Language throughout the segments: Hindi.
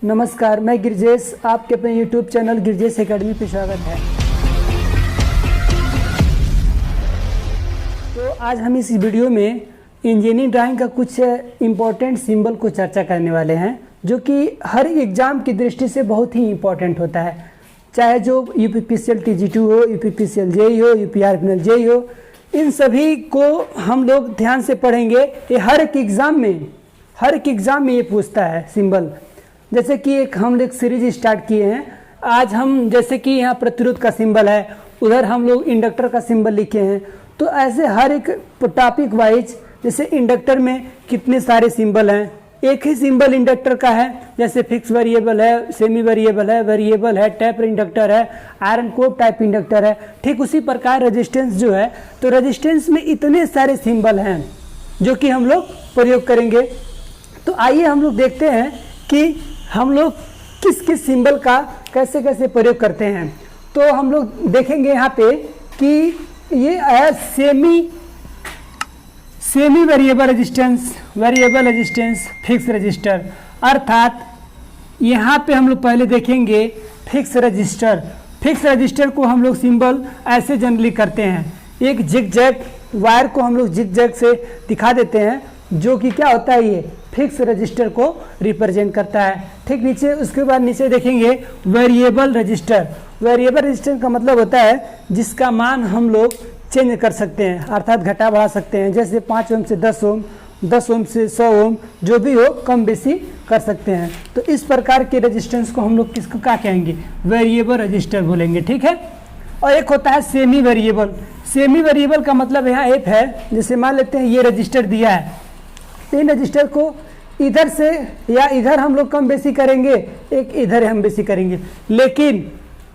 नमस्कार, मैं गिरजेश, आपके अपने YouTube चैनल गिरजेश एकेडमी पे स्वागत है। तो आज हम इस वीडियो में इंजीनियरिंग ड्राइंग का कुछ इम्पोर्टेंट सिंबल को चर्चा करने वाले हैं, जो कि हर एग्ज़ाम की दृष्टि से बहुत ही इम्पोर्टेंट होता है। चाहे जो UPPCL TG2 हो, UPPCL JEE हो, UPRFNL JEE हो, इन सभी को हम लोग ध्यान से पढ़ेंगे। ये हर एक एग्ज़ाम में ये पूछता है सिंबल। जैसे कि एक हम लोग सीरीज स्टार्ट किए हैं। आज हम जैसे कि यहाँ प्रतिरोध का सिंबल है, उधर हम लोग इंडक्टर का सिंबल लिखे हैं। तो ऐसे हर एक टॉपिक वाइज, जैसे इंडक्टर में कितने सारे सिंबल हैं, एक ही सिंबल इंडक्टर का है, जैसे फिक्स वेरिएबल है, सेमी वेरिएबल है, टैप इंडक्टर है, आयरन कोर टाइप इंडक्टर है। ठीक उसी प्रकार रेजिस्टेंस जो है, तो रेजिस्टेंस में इतने सारे सिंबल हैं जो कि हम लोग प्रयोग करेंगे। तो आइए हम लोग देखते हैं कि हम लोग किस किस सिंबल का कैसे कैसे प्रयोग करते हैं। तो हम लोग देखेंगे यहाँ पे कि ये है semi variable resistance fix register. अर्थात यहाँ पे हम लोग पहले देखेंगे फिक्स रजिस्टर को हम लोग सिंबल ऐसे जनरली करते हैं। एक जिग-जैग वायर को हम लोग जिग-जैग से दिखा देते हैं, जो कि क्या होता है, ये फिक्स रजिस्टर को रिप्रेजेंट करता है। ठीक नीचे, उसके बाद नीचे देखेंगे वेरिएबल रजिस्टर का मतलब होता है जिसका मान हम लोग चेंज कर सकते हैं, अर्थात घटा बढ़ा सकते हैं। जैसे 5 ओम से 10 ओम, 10 ओम से 100 ओम, जो भी हो कम बेसी कर सकते हैं। तो इस प्रकार के रेजिस्टेंस को हम लोग किसको क्या कहेंगे, वेरिएबल रजिस्टर बोलेंगे। ठीक है। और एक होता है सेमी वेरिएबल का मतलब यहाँ एफ है। जैसे मान लेते हैं ये रजिस्टर दिया है, इन रजिस्टर को इधर से या इधर हम लोग कम बेसी करेंगे, एक इधर हम बेसी करेंगे। लेकिन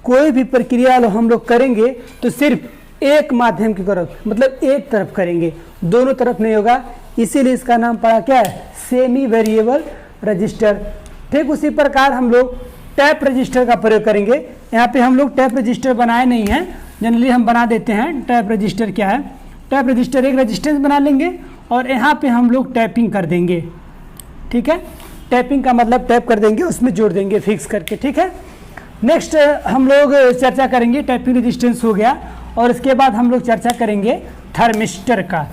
कोई भी प्रक्रिया हम लोग करेंगे तो सिर्फ एक माध्यम की तरफ, मतलब एक तरफ करेंगे, दोनों तरफ नहीं होगा। इसीलिए इसका नाम पड़ा क्या है, सेमी वेरिएबल रजिस्टर। ठीक उसी प्रकार हम लोग टैप रजिस्टर का प्रयोग करेंगे। यहाँ पे हम लोग टैप रजिस्टर बनाए नहीं हैं, जनरली हम बना देते हैं। टैप रजिस्टर क्या है, टैप रजिस्टर एक रजिस्टेंस बना लेंगे और यहाँ पे हम लोग टैपिंग कर देंगे। ठीक है, टैपिंग का मतलब टैप कर देंगे, उसमें जोड़ देंगे फिक्स करके। ठीक है। नेक्स्ट हम लोग चर्चा करेंगे, टैपिंग रेजिस्टेंस हो गया, और इसके बाद हम लोग चर्चा करेंगे थर्मिस्टर का।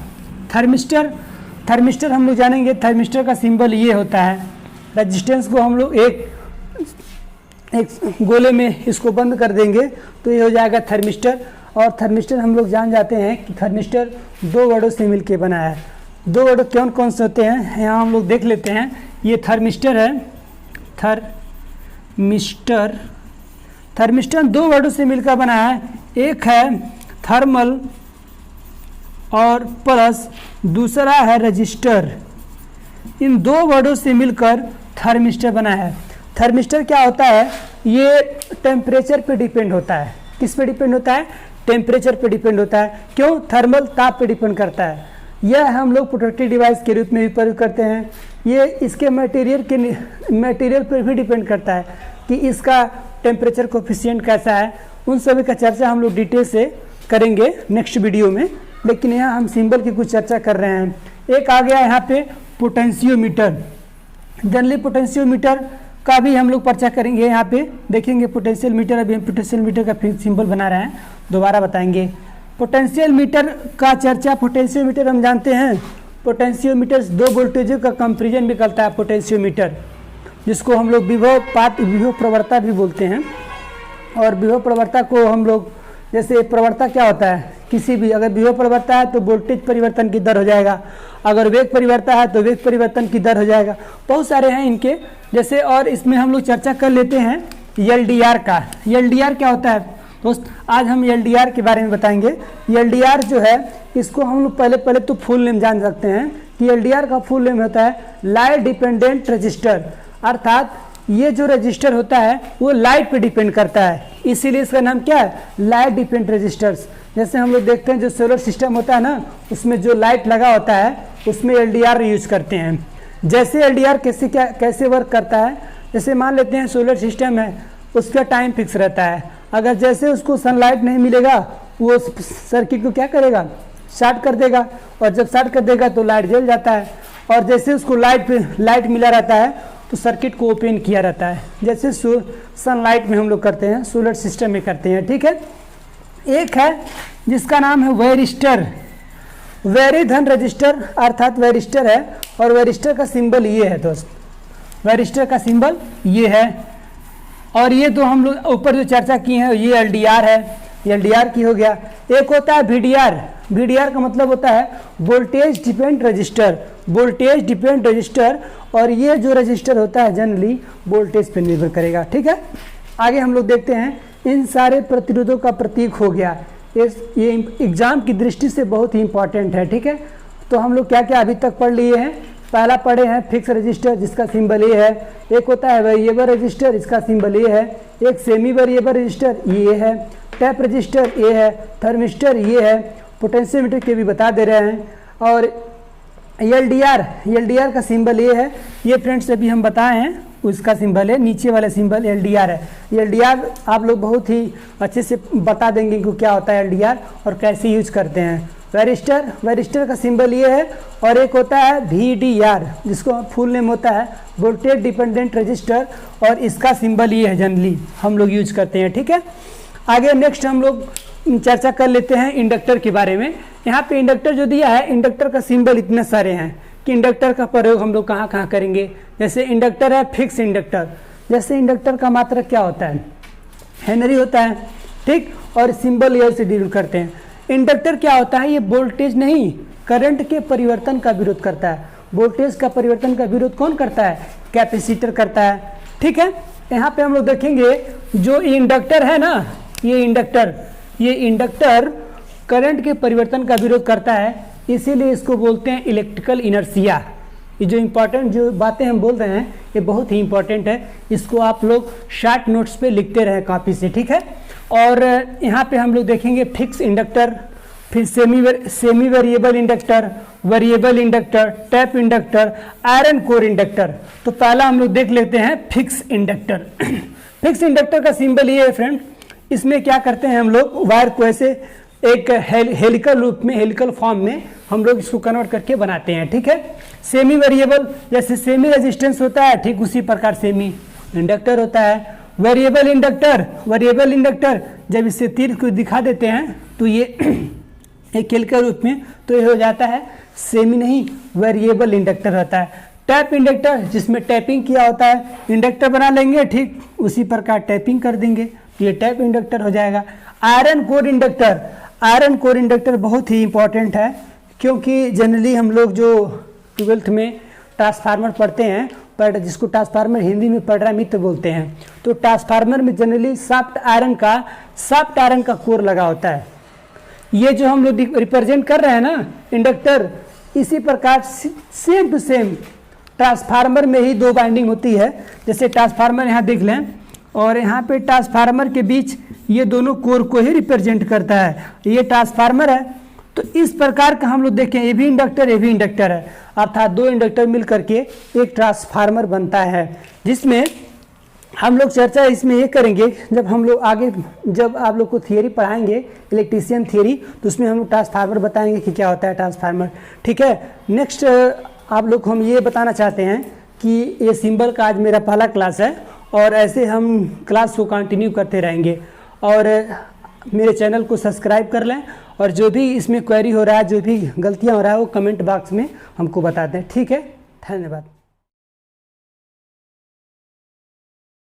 थर्मिस्टर हम लोग जानेंगे। थर्मिस्टर का सिंबल ये होता है, रेजिस्टेंस को हम लोग एक गोले में इसको बंद कर देंगे तो ये हो जाएगा थर्मिस्टर। और थर्मिस्टर हम लोग जान जाते हैं कि थर्मिस्टर 2 वर्डों से मिलके बना है। 2 वर्ड कौन कौन से होते हैं, यहाँ हम लोग देख लेते हैं। ये थर्मिस्टर है, थर्मिस्टर 2 वर्डों से मिलकर बना है। एक है थर्मल और प्लस दूसरा है रजिस्टर। इन 2 वर्डों से मिलकर थर्मिस्टर बना है। थर्मिस्टर क्या होता है, ये टेम्परेचर पे डिपेंड होता है। किस पे डिपेंड होता है, टेम्परेचर पे डिपेंड होता है। क्यों, थर्मल ताप पे डिपेंड करता है। यह हम लोग प्रोटेक्टिव डिवाइस के रूप में भी प्रयोग करते हैं। ये इसके मटेरियल पर भी डिपेंड करता है कि इसका टेम्परेचर कोफिशिएंट कैसा है। उन सभी का चर्चा हम लोग डिटेल से करेंगे नेक्स्ट वीडियो में, लेकिन यहाँ हम सिंबल की कुछ चर्चा कर रहे हैं। एक आ गया यहाँ पे पोटेंशियोमीटर। जनरली पोटेंशियोमीटर का भी हम लोग चर्चा करेंगे। यहाँ पे देखेंगे पोटेंशियल मीटर। अभी हम पोटेंशियल मीटर का सिंबल बना रहे हैं, दोबारा बताएंगे। पोटेंशियल मीटर का चर्चा, पोटेंशियोमीटर हम जानते हैं, पोटेंशियोमीटर 2 वोल्टेजों का कंपेरिजन भी करता है पोटेंशियोमीटर, जिसको हम लोग विभव प्रवणता भी बोलते हैं। और विभव प्रवणता को हम लोग, जैसे प्रवणता क्या होता है, किसी भी अगर विभव प्रवणता है तो वोल्टेज परिवर्तन की दर हो जाएगा, अगर वेग परिवर्तन है तो वेग परिवर्तन की दर हो जाएगा। बहुत सारे हैं इनके जैसे। और इसमें हम लोग चर्चा कर लेते हैं LDR का। LDR क्या होता है दोस्त, आज हम LDR के बारे में बताएंगे। LDR जो है, इसको हम लोग पहले तो फुल नेम जान सकते हैं कि LDR का फुल नेम होता है लाइट डिपेंडेंट रजिस्टर। अर्थात ये जो रजिस्टर होता है वो लाइट पे डिपेंड करता है, इसीलिए इसका नाम क्या है, लाइट डिपेंडेंट रजिस्टर्स। जैसे हम लोग देखते हैं जो सोलर सिस्टम होता है ना, उसमें जो लाइट लगा होता है उसमें LDR यूज करते हैं। जैसे LDR कैसे वर्क करता है, जैसे मान लेते हैं सोलर सिस्टम है, उसका टाइम फिक्स रहता है। अगर जैसे उसको सनलाइट नहीं मिलेगा, वो सर्किट को क्या करेगा, शार्ट कर देगा, और जब शार्ट कर देगा तो लाइट जल जाता है। और जैसे उसको लाइट मिला रहता है, तो सर्किट को ओपन किया रहता है, जैसे सनलाइट में हम लोग करते हैं, सोलर सिस्टम में करते हैं, ठीक है। एक है जिसका नाम है वेरिस्टर, वेरी धन रजिस्टर अर्थात वेरिस्टर है, और वेरिस्टर का सिंबल ये है दोस्त, वेरिस्टर का सिंबल ये है। और ये तो हम लोग ऊपर जो चर्चा की है ये एलडीआर है, ये एलडीआर की हो गया। एक होता है वीडीआर, वीडीआर का मतलब होता है voltage depend register, voltage depend register, और ये जो रजिस्टर होता है जनरली वोल्टेज पर निर्भर करेगा, ठीक है। आगे हम लोग देखते हैं, इन सारे प्रतिरोधों का प्रतीक हो गया, ये एग्जाम की दृष्टि से बहुत ही इंपॉर्टेंट है, ठीक है। तो हम लोग क्या क्या अभी तक पढ़ लिए हैं, पहला पढ़े हैं फिक्स रजिस्टर जिसका सिंबल ये है, एक होता है वेरिएबल रजिस्टर इसका सिंबल ये है, एक सेमी वेरिएबल रजिस्टर ये है, टैप रजिस्टर ये है, थर्मिस्टर ये है, पोटेंशियोमीटर के भी बता दे रहे हैं, और एलडीआर का सिंबल ये है, ये फ्रेंड्स अभी हम बताए हैं उसका सिंबल है, नीचे वाला सिंबल एलडीआर है। एलडीआर आप लोग बहुत ही अच्छे से बता देंगे कि क्या होता है एलडीआर और कैसे यूज करते हैं। वेरिस्टर का सिंबल ये है, और एक होता है वीडीआर जिसको फुल नेम होता है वोल्टेज डिपेंडेंट रजिस्टर, और इसका सिंबल ये है जनरली हम लोग यूज करते हैं, ठीक है। आगे नेक्स्ट हम लोग चर्चा कर लेते हैं इंडक्टर के बारे में। यहाँ पे इंडक्टर जो दिया है, इंडक्टर का सिंबल इतने सारे हैं कि इंडक्टर का प्रयोग हम लोग कहाँ कहाँ करेंगे। जैसे इंडक्टर है फिक्स इंडक्टर, जैसे इंडक्टर का मात्रक क्या होता है, हेनरी होता है, ठीक, और सिंबल ईयर से डील करते हैं। इंडक्टर क्या होता है, ये वोल्टेज नहीं करंट के परिवर्तन का विरोध करता है। वोल्टेज का परिवर्तन का विरोध कौन करता है, कैपेसिटर करता है, ठीक है। यहाँ पे हम लोग देखेंगे जो इंडक्टर है ना, ये इंडक्टर करंट के परिवर्तन का विरोध करता है, इसीलिए इसको बोलते हैं इलेक्ट्रिकल इनर्शिया। ये जो इम्पोर्टेंट जो बातें हम बोल रहे हैं ये बहुत ही इम्पोर्टेंट है, इसको आप लोग शार्ट नोट्स पे लिखते रहें कॉपी से, ठीक है। और यहाँ पे हम लोग देखेंगे फिक्स इंडक्टर, फिर semi variable inductor, variable inductor, tap inductor, iron core inductor. तो पहला हम लोग देख लेते हैं फिक्स इंडक्टर। फिक्स इंडक्टर का सिंबल ये है फ्रेंड, इसमें क्या करते हैं हम लोग वायर को ऐसे एक हेलिकल रूप में, हेलिकल फॉर्म में हम लोग इसको कन्वर्ट करके बनाते हैं, ठीक है। सेमी वेरिएबल, जैसे सेमी रेजिस्टेंस होता है ठीक उसी प्रकार सेमी इंडक्टर होता है। वेरिएबल इंडक्टर जब इससे तीर को दिखा देते हैं तो ये एक हेलिकल रूप में, तो ये हो जाता है सेमी नहीं वेरिएबल इंडक्टर होता है। टैप इंडक्टर जिसमें टैपिंग किया होता है, इंडक्टर बना लेंगे ठीक उसी प्रकार टैपिंग कर देंगे, ये टैप इंडक्टर हो जाएगा। आयरन कोर इंडक्टर बहुत ही इंपॉर्टेंट है, क्योंकि जनरली हम लोग जो 12th में ट्रांसफार्मर पढ़ते हैं, पर जिसको ट्रांसफार्मर हिंदी में परिणामित्र बोलते हैं, तो ट्रांसफार्मर में जनरली सॉफ्ट आयरन का कोर लगा होता है। ये जो हम लोग रिप्रेजेंट कर रहे हैं ना इंडक्टर, इसी प्रकार सेम टू सेम ट्रांसफार्मर में ही दो बाइंडिंग होती है। जैसे ट्रांसफार्मर यहाँ देख लें, और यहाँ पे ट्रांसफार्मर के बीच ये दोनों कोर को ही रिप्रेजेंट करता है, ये ट्रांसफार्मर है। तो इस प्रकार का हम लोग देखें, ये भी इंडक्टर है, अर्थात दो इंडक्टर मिल करके एक ट्रांसफार्मर बनता है, जिसमें हम लोग चर्चा इसमें ये करेंगे जब हम लोग आगे, जब आप लोग को थियरी पढ़ाएंगे इलेक्ट्रीशियन थियरी, तो उसमें हम लोग ट्रांसफार्मर बताएंगे कि क्या होता है ट्रांसफार्मर, ठीक है। नेक्स्ट आप लोग को हम ये बताना चाहते हैं कि ये सिंबल का आज मेरा पहला क्लास है, और ऐसे हम क्लास को कंटिन्यू करते रहेंगे। और मेरे चैनल को सब्सक्राइब कर लें, और जो भी इसमें क्वेरी हो रहा है, जो भी गलतियां हो रहा है, वो कमेंट बॉक्स में हमको बता दें, ठीक है। धन्यवाद।